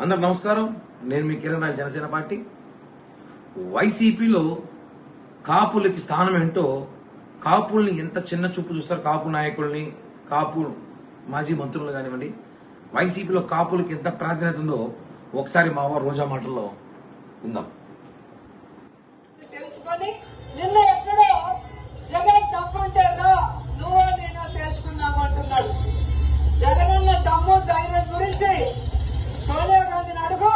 అందరు నమస్కారం. నేను మీ కిరణ్ రాజ్, జనసేన పార్టీ. వైసీపీలో కాపులకి స్థానం ఏంటో, కాపుల్ని ఎంత చిన్న చూపు చూస్తారు, కాపు నాయకుల్ని, కాపు మాజీ మంత్రులు కానివ్వండి, వైసీపీలో కాపులకి ఎంత ప్రాధాన్యత ఉందో ఒకసారి మా రోజా మాటల్లో ఉందాం. తెలుసుకొని నిన్న ఎక్కడో జగన్ తప్పుంటేదో నువ్వో నేను తెలుసుకుందామంటున్నాడు. జగనన్న దమ్ము ధైర్యం గురించి సోనియా గాంధీని అడుగు,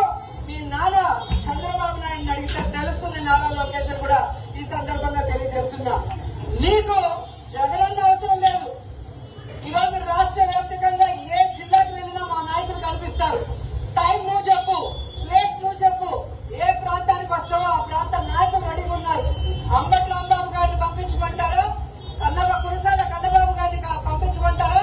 మీ నాన్న చంద్రబాబు నాయుడిని అడిగితే తెలుస్తుంది. నారా లోకేష్ కూడా ఈ సందర్భంగా తెలియజేస్తున్నా, నీకు జగనన్న అవసరం లేదు. ఈరోజు రాష్ట్ర వ్యాప్తంగా ఏ జిల్లాకు వెళ్ళినా మా నాయకులు కల్పిస్తారు. టైం నువ్వు చెప్పు, ప్లేస్ నువ్వు చెప్పు, ఏ ప్రాంతానికి వస్తావో ఆ ప్రాంత నాయకులు రెడీగా ఉన్నారు. అంబటి రాంబాబు గారిని పంపించమంటారు, కురసాల కన్నబాబు గారిని పంపించమంటారు,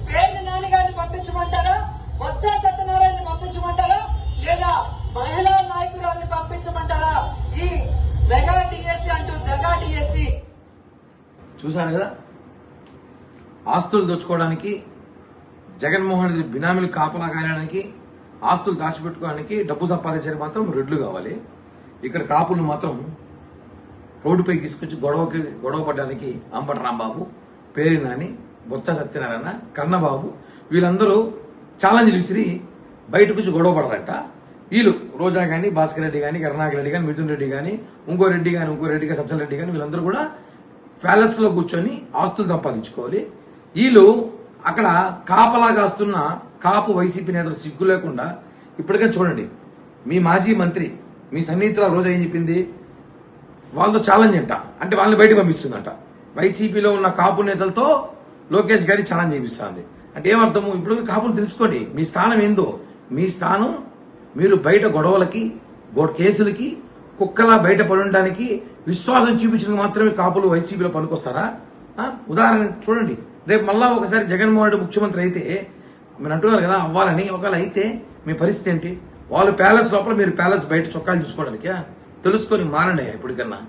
పేర్ని నాని గారిని పంపించమంటారు, బొత్స సత్యనారాయణ పంపించమంటారా, లేదా మహిళా నాయకురాన్ని పంపించమంటారా? ఈ మెగా టీఎస్సీ అంటూ మెగా టీఎస్సీ చూశారు కదా. ఆస్తులు దోచుకోవడానికి, జగన్మోహన్ రెడ్డి బినామీలు కాపలా కాయడానికి, ఆస్తులు దాచిపెట్టుకోవడానికి, డబ్బు సంపాదించడానికి మాత్రం రెడ్లు కావాలి. ఇక్కడ కాపులు మాత్రం రోడ్డుపై తీసుకొచ్చి గొడవ పడడానికి అంబటి రాంబాబు, పేరి నాని, బొత్స సత్యనారాయణ, కన్నబాబు వీళ్ళందరూ ఛాలెంజ్లు విసిరి బయటకు వచ్చి గొడవ పడరట. వీళ్ళు రోజా గాని, భాస్కర్ రెడ్డి గాని, కరుణాకర్ రెడ్డి గాని, మిథున్ రెడ్డి గాని, ఇంకో రెడ్డి గాని, సత్యం రెడ్డి గాని వీళ్ళందరూ కూడా ప్యాలెస్ లో కూర్చొని ఆస్తులు సంపాదించుకోవాలి. వీళ్ళు అక్కడ కాపలా కాస్తున్న కాపు వైసీపీ నేతలు సిగ్గు లేకుండా ఇప్పటికే చూడండి, మీ మాజీ మంత్రి మీ సన్నిహితుల రోజా ఏం చెప్పింది, వాళ్ళతో ఛాలెంజ్ అంట, అంటే వాళ్ళని బయటకు పంపిస్తుందంట. వైసీపీలో ఉన్న కాపు నేతలతో లోకేష్ గారి ఛాలెంజ్ చేపిస్తుంది. అంటే ఏమర్థము, ఇప్పుడు కాపులు తెలుసుకోండి మీ స్థానం ఏందో. మీ స్థానం మీరు బయట గొడవలకి, కేసులకి, కుక్కలా బయట పడడానికి విశ్వాసం చూపించడానికి మాత్రమే కాపులు వైసీపీలో పనికొస్తారా? ఉదాహరణ చూడండి, రేపు మళ్ళా ఒకసారి జగన్మోహన్ రెడ్డి ముఖ్యమంత్రి అయితే, మీరు అంటున్నారు కదా అవ్వాలని, ఒకవేళ అయితే మీ పరిస్థితి ఏంటి? వాళ్ళు ప్యాలెస్ లోపల, మీరు ప్యాలెస్ బయట చొక్కాలు చూసుకోవడానికి తెలుసుకొని మారండి ఇప్పటికన్నా.